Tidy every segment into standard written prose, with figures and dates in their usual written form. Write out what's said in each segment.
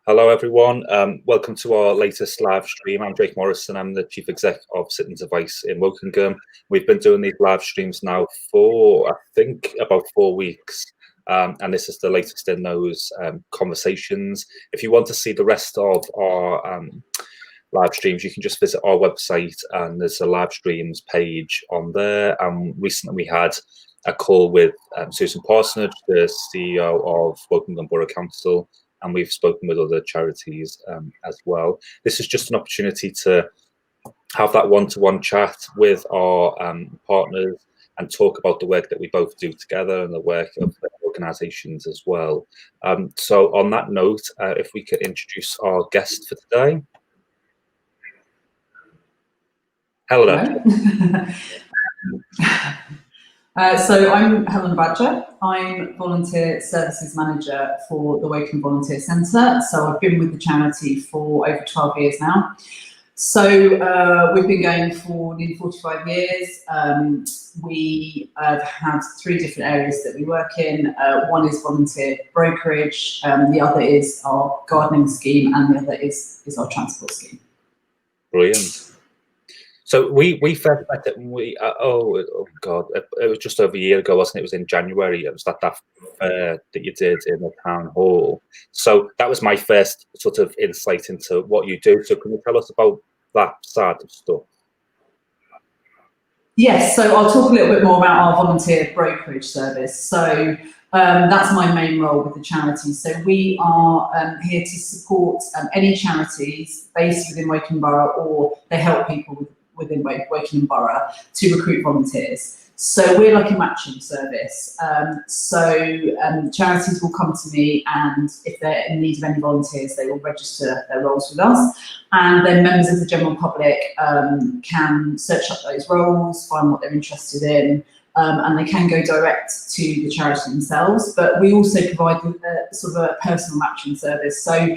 Hello, everyone. Welcome to our latest live stream. I'm Jake Morrison. I'm the Chief Exec of Sit and Device in Wokingham. We've been doing these live streams now for, I think, about 4 weeks. And this is the latest in those conversations. If you want to see the rest of our live streams, you can just visit our website, and there's a live streams page on there. Recently we had a call with Susan Parsonage, the CEO of Wokingham Borough Council, and we've spoken with other charities as well. This is just an opportunity to have that one-to-one chat with our partners and talk about the work that we both do together and the work of the organisations as well. So on that note, if we could introduce our guest for today. Helena. So I'm Helena Badger. I'm Volunteer Services Manager for the Wokingham Volunteer Centre. So I've been with the charity for over 12 years now. So we've been going for nearly 45 years. We have had 3 different areas that we work in. One is volunteer brokerage, the other is our gardening scheme, and the other is our transport scheme. Brilliant. So we first met it when we oh god, it was just over a year ago, wasn't it? It was in January. It was that fair that you did in the town hall. So that was my first sort of insight into what you do. So can you tell us about that side of stuff? Yes, so I'll talk a little bit more about our volunteer brokerage service. So that's my main role with the charity. So we are here to support any charities based within Wokingham Borough, or they help people within Wokingham Borough to recruit volunteers. So we're like a matching service. Charities will come to me, and if they're in need of any volunteers, they will register their roles with us. And then members of the general public can search up those roles, find what they're interested in, and they can go direct to the charity themselves. But we also provide sort of a personal matching service. So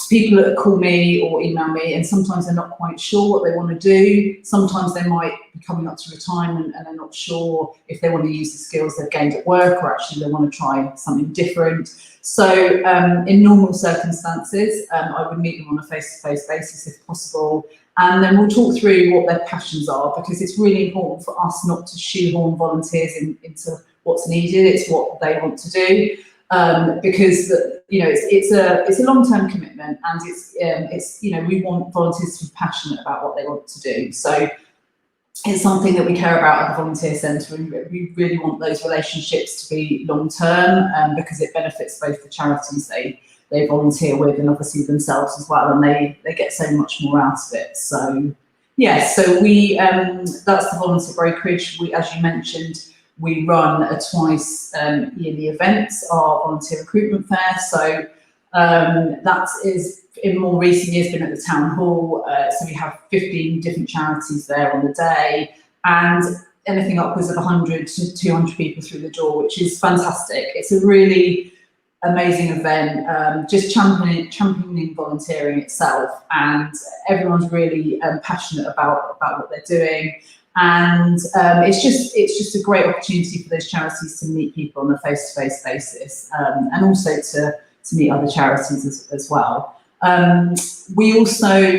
people that call me or email me, and sometimes they're not quite sure what they want to do. Sometimes they might be coming up to retirement and they're not sure if they want to use the skills they've gained at work, or actually they want to try something different. So in normal circumstances, I would meet them on a face-to-face basis if possible. And then we'll talk through what their passions are, because it's really important for us not to shoehorn volunteers into what's needed. It's what they want to do. Because it's a long-term commitment, and it's we want volunteers to be passionate about what they want to do. So it's something that we care about at the Volunteer Centre, and we really want those relationships to be long-term, because it benefits both the charities they volunteer with, and obviously themselves as well, and they get so much more out of it. So yeah, so we that's the volunteer brokerage. We, as you mentioned, we run a twice yearly event, our volunteer recruitment fair. So that is, in more recent years, been at the town hall. So we have 15 different charities there on the day, and anything upwards of 100 to 200 people through the door, which is fantastic. It's a really amazing event, just championing volunteering itself, and everyone's really passionate about what they're doing. And it's just a great opportunity for those charities to meet people on a face-to-face basis, and also to meet other charities as well. We also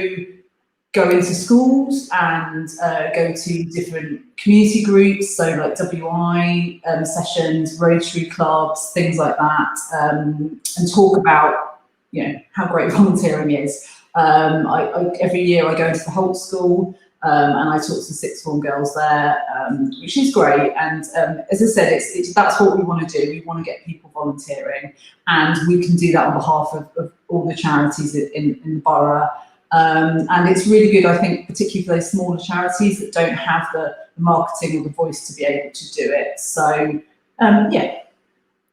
go into schools and go to different community groups, so like WI sessions, Rotary clubs, things like that, and talk about how great volunteering is. Every year I go into the Holt School, and I talk to 6th form girls there, which is great. And as I said, that's what we want to do. We want to get people volunteering, and we can do that on behalf of all the charities in the borough. And it's really good, I think, particularly for those smaller charities that don't have the marketing or the voice to be able to do it. So yeah.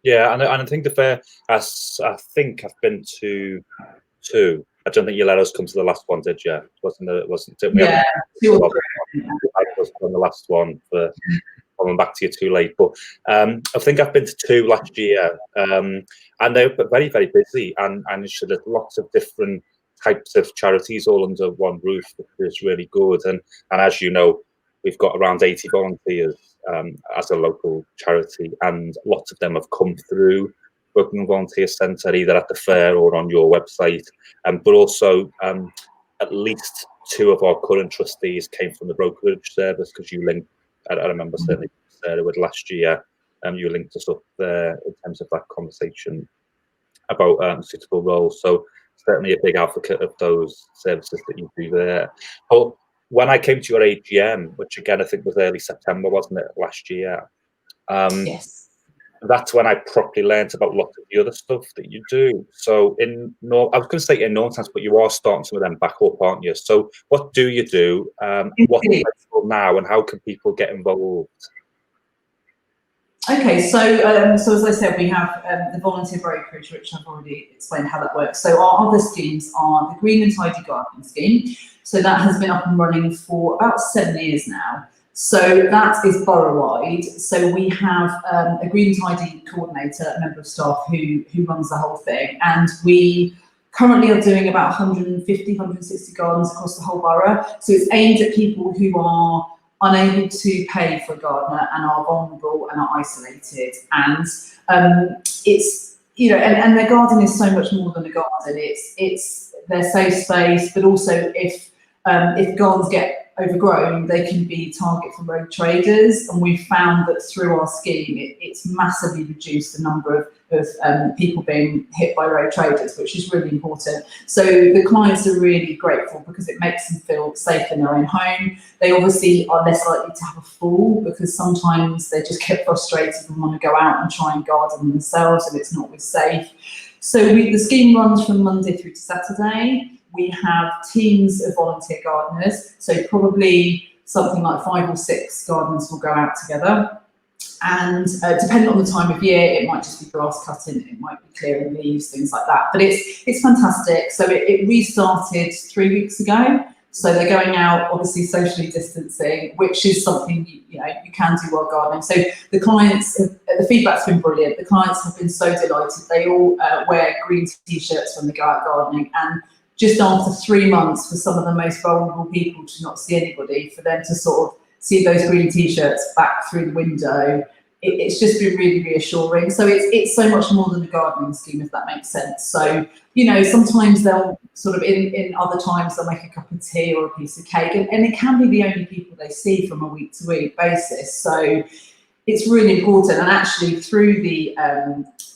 Yeah, and I think the fair, I think I've been to 2. I don't think you let us come to the last one, did you? Wasn't it? Yeah, 2 or 3. I was on the last one for coming back to you too late. But I think I've been to 2 last year, and they're very, very busy, and there's lots of different types of charities all under one roof, which is really good. And as you know, we've got around 80 volunteers as a local charity, and lots of them have come through Wokingham Volunteer Centre, either at the fair or on your website. But also, at least 2 of our current trustees came from the brokerage service, because you linked, I remember certainly Sarah with last year, you linked us up there in terms of that conversation about suitable roles. So certainly a big advocate of those services that you do there. But when I came to your AGM, which again I think was early September, wasn't it, last year? Yes. That's when I properly learnt about lots of the other stuff that you do. So I was going to say in no sense, but you are starting some of them back up, aren't you? So what do you do? What's available now, and how can people get involved? Okay, so as I said, we have the volunteer brokerage, which I've already explained how that works. So our other schemes are the Green and Tidy Gardening Scheme. So that has been up and running for about 7 years now. So that is borough-wide. So we have a Green and Tidy coordinator, a member of staff who runs the whole thing. And we currently are doing about 150, 160 gardens across the whole borough. So it's aimed at people who are unable to pay for a gardener and are vulnerable and are isolated. And it's, you know, and their garden is so much more than a garden. It's their safe space, but also if gardens get overgrown, they can be target for road traders. And we've found that through our scheme, it's massively reduced the number of people being hit by road traders, which is really important. So the clients are really grateful because it makes them feel safe in their own home. They obviously are less likely to have a fall because sometimes they just get frustrated and want to go out and try and garden themselves, and it's not always safe. So the scheme runs from Monday through to Saturday. We have teams of volunteer gardeners, so probably something like 5 or 6 gardeners will go out together. And depending on the time of year, it might just be grass cutting, it might be clearing leaves, things like that. But it's fantastic. So it restarted 3 weeks ago. So they're going out, obviously socially distancing, which is something you can do while gardening. So the clients, the feedback's been brilliant. The clients have been so delighted. They all wear green t-shirts when they go out gardening, and just after 3 months, for some of the most vulnerable people to not see anybody, for them to sort of see those green t-shirts back through the window, it's just been really reassuring. So it's so much more than a gardening scheme, if that makes sense. So, sometimes they'll sort of, in other times, they'll make a cup of tea or a piece of cake, and it can be the only people they see from a week-to-week basis. So it's really important. And actually, through the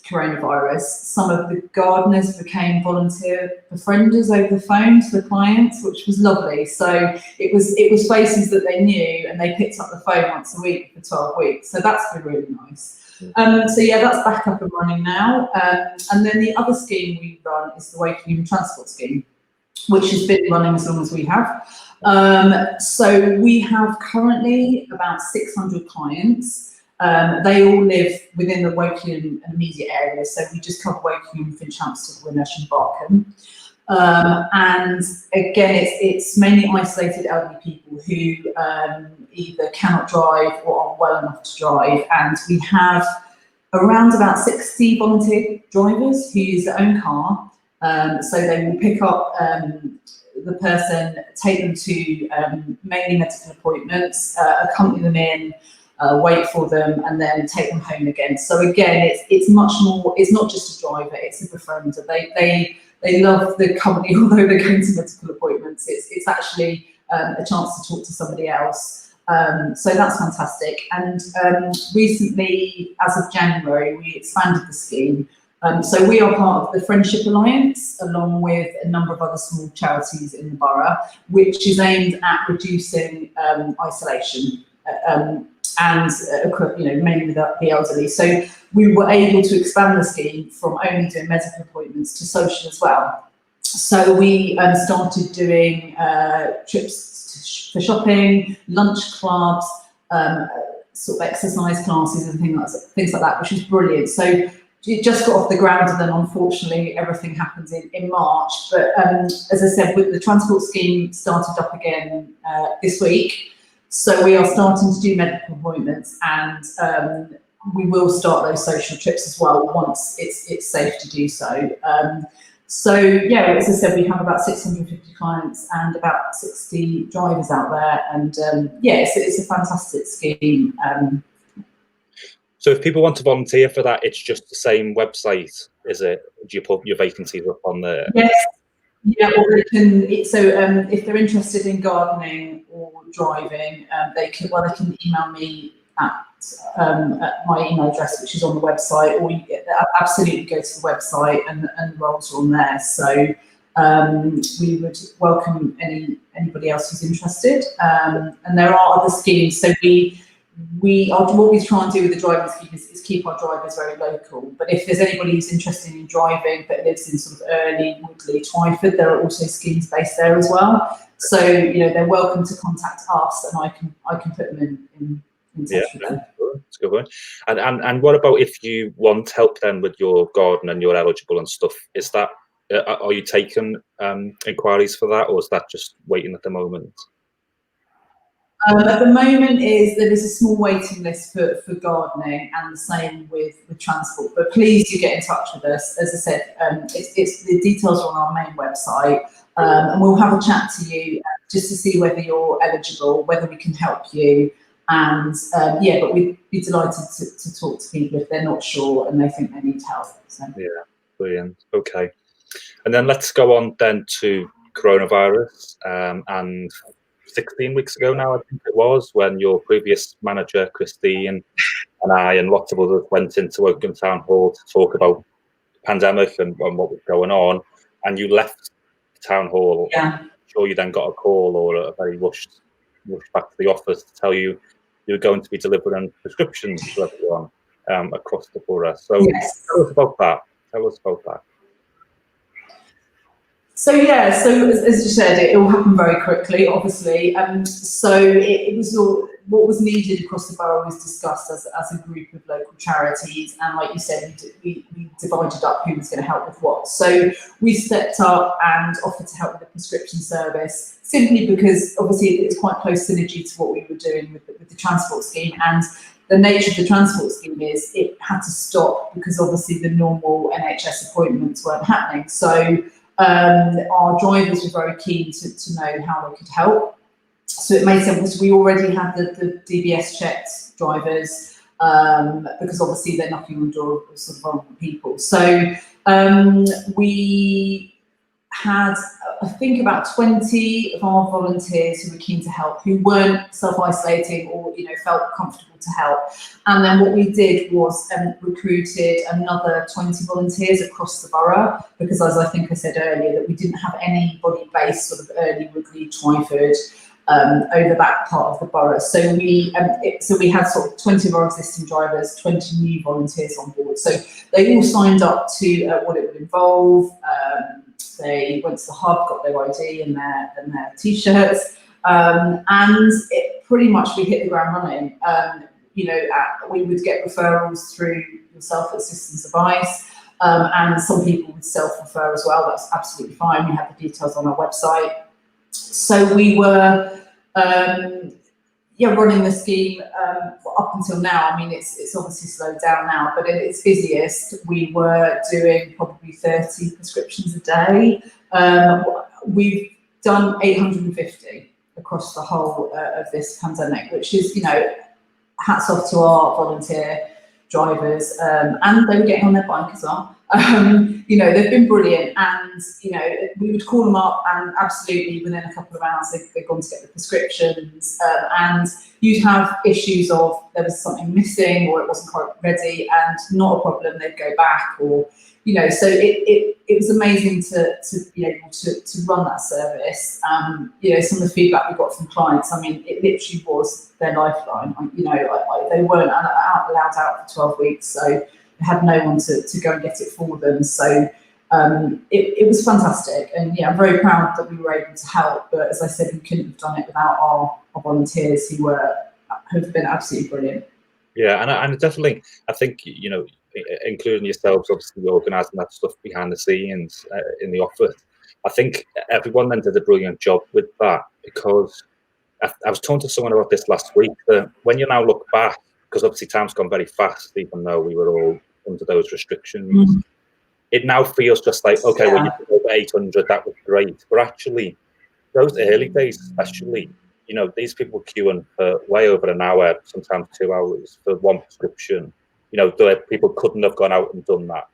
coronavirus, some of the gardeners became volunteer befrienders over the phone to the clients, which was lovely. So it was faces that they knew, and they picked up the phone once a week for 12 weeks. So that's been really nice. So yeah, that's back up and running now. And then the other scheme we run is the Wokingham Transport Scheme, which has been running as long as we have. So we have currently about 600 clients. They all live within the Wokingham immediate area, so we just cover Wokingham, Finchampstead, Winnersh and Barkham. And again, it's mainly isolated elderly people who either cannot drive or aren't well enough to drive. And we have around about 60 volunteer drivers who use their own car. So they will pick up the person, take them to mainly medical appointments, accompany them in, wait for them, and then take them home again. So again, it's much more. It's not just a driver; it's a befriender. They love the company, although they're going to medical appointments. It's actually a chance to talk to somebody else. So that's fantastic. And recently, as of January, we expanded the scheme. So we are part of the Friendship Alliance, along with a number of other small charities in the borough, which is aimed at reducing isolation. And mainly with the elderly. So we were able to expand the scheme from only doing medical appointments to social as well. So we started doing trips for shopping, lunch clubs, sort of exercise classes and things like that, which was brilliant. So it just got off the ground, and then unfortunately everything happened in March. But as I said, with the transport scheme started up again this week. So we are starting to do medical appointments, and we will start those social trips as well once it's safe to do so. So yeah, as I said, we have about 650 clients and about 60 drivers out there, and yeah, it's a fantastic scheme. So if people want to volunteer for that, it's just the same website, is it? Do you put your vacancies up on there? Yes. Yeah, or they can. If they're interested in gardening or driving, they can email me at my email address, which is on the website, or absolutely go to the website and the roles are on there. So we would welcome anybody else who's interested. And there are other schemes. So what we try and do with the driving scheme is keep our drivers very local. But if there's anybody who's interested in driving but lives in sort of early Woodley, Twyford, there are also schemes based there as well. So they're welcome to contact us, and I can put them in touch with them. That's a good one. And what about if you want help then with your garden and you're eligible and stuff? Is that are you taking inquiries for that, or is that just waiting at the moment? At the moment, there is a small waiting list for gardening, and the same with transport. But please do get in touch with us. As I said, it's the details are on our main website, and we'll have a chat to you just to see whether you're eligible, whether we can help you, and but we'd be delighted to talk to people if they're not sure and they think they need help. So. Yeah, brilliant. Okay, and then let's go on then to coronavirus and. 16 weeks ago now, I think it was, when your previous manager, Christine, and I and lots of others went into Wokingham Town Hall to talk about the pandemic and what was going on, and you left the Town Hall. Yeah. I'm sure you then got a call or a very rushed back to the office to tell you were going to be delivering prescriptions to everyone across the borough. So yes. Tell us about that. So as you said, it all happened very quickly, obviously. So it was all, what was needed across the borough was discussed as a group of local charities, and like you said, we divided up who was going to help with what. So we stepped up and offered to help with the prescription service, simply because obviously it's quite close synergy to what we were doing with the transport scheme, and the nature of the transport scheme is it had to stop because obviously the normal NHS appointments weren't happening. So our drivers were very keen to know how they could help. So it made sense. We already had the DBS checked drivers because obviously they're knocking on the door of sort of vulnerable people. So we had, I think, about 20 of our volunteers who were keen to help, who weren't self-isolating or felt comfortable to help. And then what we did was recruited another 20 volunteers across the borough, because as I think I said earlier, that we didn't have anybody based sort of early Woodley, Twyford, over that part of the borough. So we had sort of 20 of our existing drivers, 20 new volunteers on board. So they all signed up to what it would involve. They went to the hub, got their ID and their t-shirts, and it pretty much we hit the ground running. We would get referrals through yourself at Systems Advice, and some people would self-refer as well. That's absolutely fine. We have the details on our website. So we were running the scheme up until now. I mean, it's obviously slowed down now, but at its busiest, we were doing probably 30 prescriptions a day. We've done 850 across the whole of this pandemic, which is, hats off to our volunteer drivers, and they were getting on their bike as well. They've been brilliant, and we would call them up, and absolutely within a couple of hours they'd gone to get the prescriptions, and you'd have issues of there was something missing or it wasn't quite ready, and not a problem, they'd go back, or so it was amazing to be able to run that service. Some of the feedback we got from clients, I mean, it literally was their lifeline. They weren't allowed out for 12 weeks, so they had no one to go and get it for them. So it was fantastic, and I'm very proud that we were able to help. But as I said, we couldn't have done it without our volunteers who have been absolutely brilliant. Yeah, and definitely, I think including yourselves, obviously organising that stuff behind the scenes in the office. I think everyone then did a brilliant job with that, because I was talking to someone about this last week, that when you now look back, because obviously time's gone very fast, even though we were all under those restrictions, it now feels just like, okay, well, you did over 800, that was great. But actually, those early days especially, these people were queuing for way over an hour, sometimes 2 hours for one prescription. people couldn't have gone out and done that.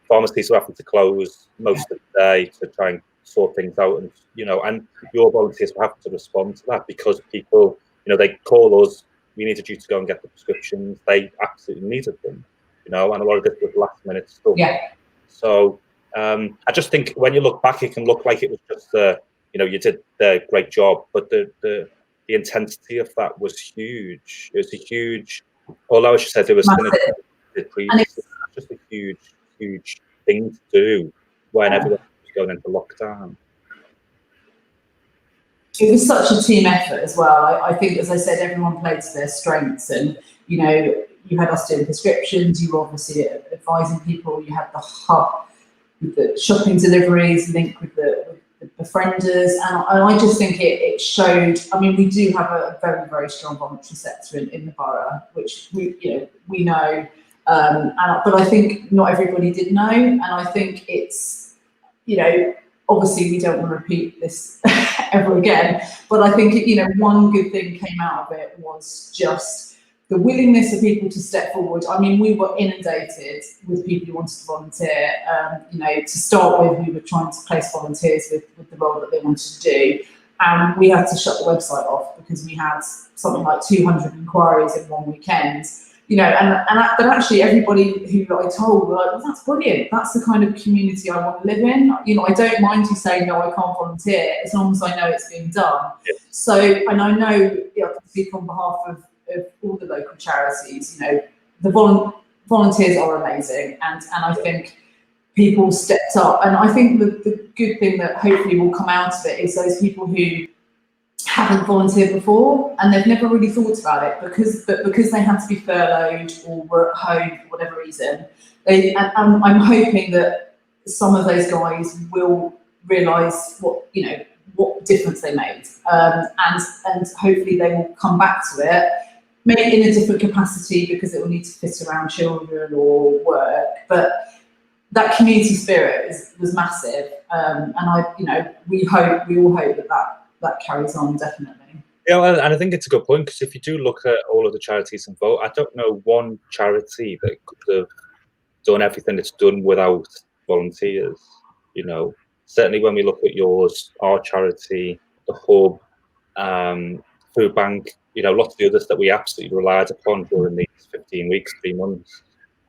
Pharmacies are having to close most of the day to try and sort things out, and and your volunteers will have to respond to that, because people, they call us, we needed you to go and get the prescriptions. They absolutely needed them, and a lot of this was last minute stuff. So I just think when you look back, it can look like it was just you did a great job, but the intensity of that was huge. It was a huge, although as you said, it was just a huge thing to do when everyone was going into lockdown. It was such a team effort as well. I think, as I said, everyone played to their strengths, and you had us doing prescriptions, you were obviously advising people, you had the hub with the shopping deliveries, linked with the befrienders, and I just think it showed. I mean, we do have a very, very strong voluntary sector in the borough, which we know, but I think not everybody did know, and I think it's, obviously we don't want to repeat this ever again, but I think one good thing came out of it was just the willingness of people to step forward. I mean, we were inundated with people who wanted to volunteer. To start with, we were trying to place volunteers with the role that they wanted to do, and we had to shut the website off because we had something like 200 inquiries in one weekend. But actually everybody who I told were like, well, that's brilliant. That's the kind of community I want to live in. I don't mind you saying, no, I can't volunteer, as long as I know it's being done. Yeah. So, and I know, I can speak on behalf of all the local charities, the volunteers are amazing. And I think people stepped up. And I think the good thing that hopefully will come out of it is those people who haven't volunteered before and they've never really thought about it because they had to be furloughed or were at home for whatever reason. I'm hoping that some of those guys will realise what difference they made, and hopefully they will come back to it, maybe in a different capacity because it will need to fit around children or work. But that community spirit was massive, and we all hope that carries on, definitely. Yeah, well, and I think it's a good point, because if you do look at all of the charities involved, I don't know one charity that could have done everything it's done without volunteers. Certainly when we look at yours, our charity, the Hub, Food Bank, lots of the others that we absolutely relied upon during these 15 weeks, 3 months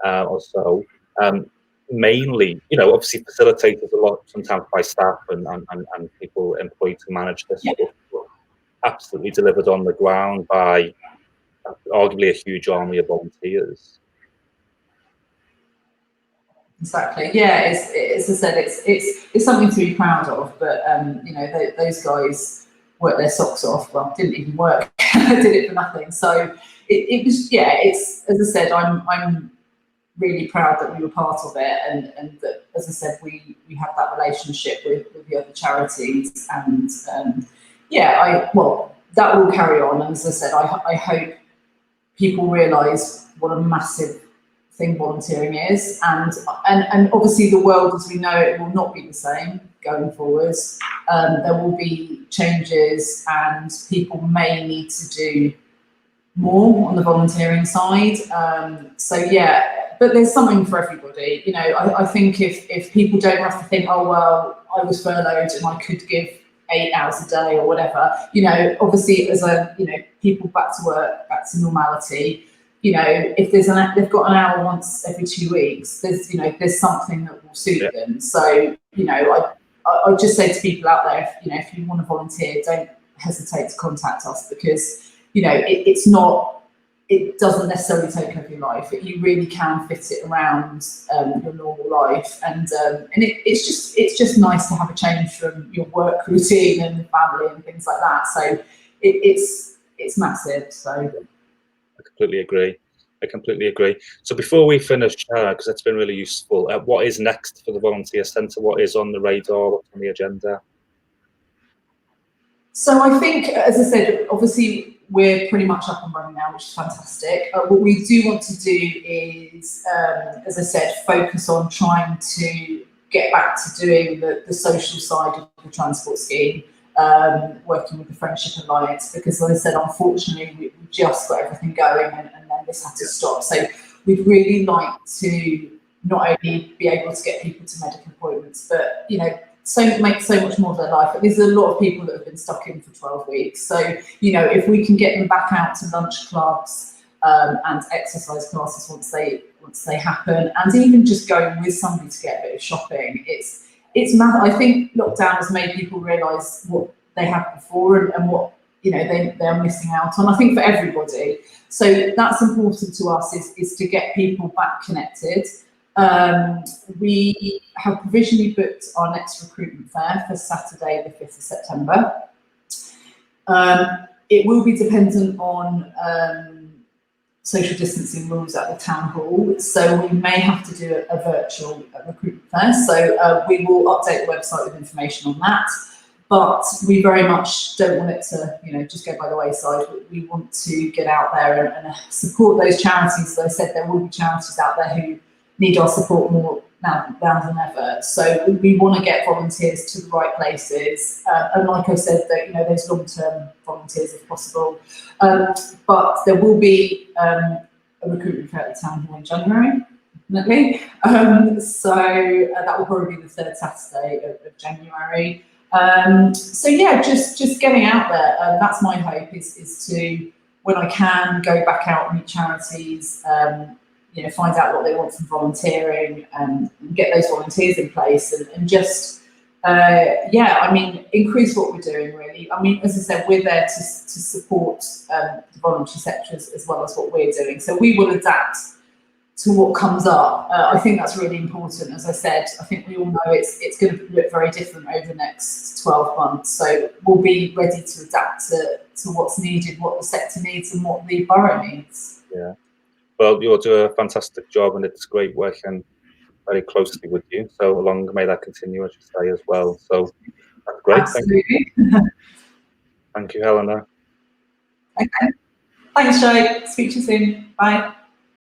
or so. Mainly, obviously facilitators a lot, sometimes by staff and people employed to manage this stuff, but absolutely delivered on the ground by arguably a huge army of volunteers. Exactly. Yeah, it's as I said, it's something to be proud of. But those guys worked their socks off. Well, didn't even work. Did it for nothing. So it was. Yeah, it's, as I said, I'm really proud that we were part of it, and that, as I said, we have that relationship with the other charities, and that will carry on. And as I said, I hope people realise what a massive thing volunteering is, and obviously the world as we know it will not be the same going forwards. There will be changes, and people may need to do more on the volunteering side. But there's something for everybody. I think if people don't have to think, oh well, I was furloughed and I could give 8 hours a day or whatever. Obviously as people back to work, back to normality. If they've got an hour once every 2 weeks, there's something that will suit them. So I just say to people out there, if you want to volunteer, don't hesitate to contact us, because it doesn't necessarily take over your life. You really can fit it around your normal life, and it's just nice to have a change from your work routine and family and things like that. So it's massive. So I completely agree. So before we finish, because it's been really useful, what is next for the Volunteer Centre? What is on the radar? What's on the agenda? So I think, as I said, obviously we're pretty much up and running now, which is fantastic. What we do want to do is, as I said, focus on trying to get back to doing the social side of the transport scheme, working with the Friendship Alliance, because, as I said, unfortunately we just got everything going, and then this had to stop. So we'd really like to not only be able to get people to medical appointments, but, you know, make so much more of their life. But there's a lot of people that have been stuck in for 12 weeks. So, you know, if we can get them back out to lunch clubs and exercise classes once they happen, and even just going with somebody to get a bit of shopping, it's mad. I think lockdown has made people realise what they had before and what, you know, they're missing out on. I think for everybody. So that's important to us, is to get people back connected. We have provisionally booked our next recruitment fair for Saturday, the 5th of September. It will be dependent on social distancing rules at the town hall, so we may have to do a virtual recruitment fair. So we will update the website with information on that. But we very much don't want it to, you know, just go by the wayside. We want to get out there and support those charities. As I said, there will be charities out there who need our support more now than ever. So we want to get volunteers to the right places. And like I said, that, you know, those long-term volunteers if possible. But there will be a recruitment fair at the town hall in January, definitely. So that will probably be the third Saturday of January. So yeah, just getting out there. That's my hope, is to, when I can, go back out and meet charities, you know, find out what they want from volunteering, and get those volunteers in place, and just, yeah, I mean, increase what we're doing, really. I mean, as I said, we're there to support the voluntary sector as well as what we're doing. So we will adapt to what comes up. I think that's really important. As I said, I think we all know it's going to look very different over the next 12 months. So we'll be ready to adapt to what's needed, what the sector needs, and what the borough needs. Yeah. Well, you'll do a fantastic job, and it's great working very closely with you. So long may that continue, I should say, as well. So that's great. Absolutely. Thank you, Helena. Okay. Thanks, Joe. Speak to you soon. Bye.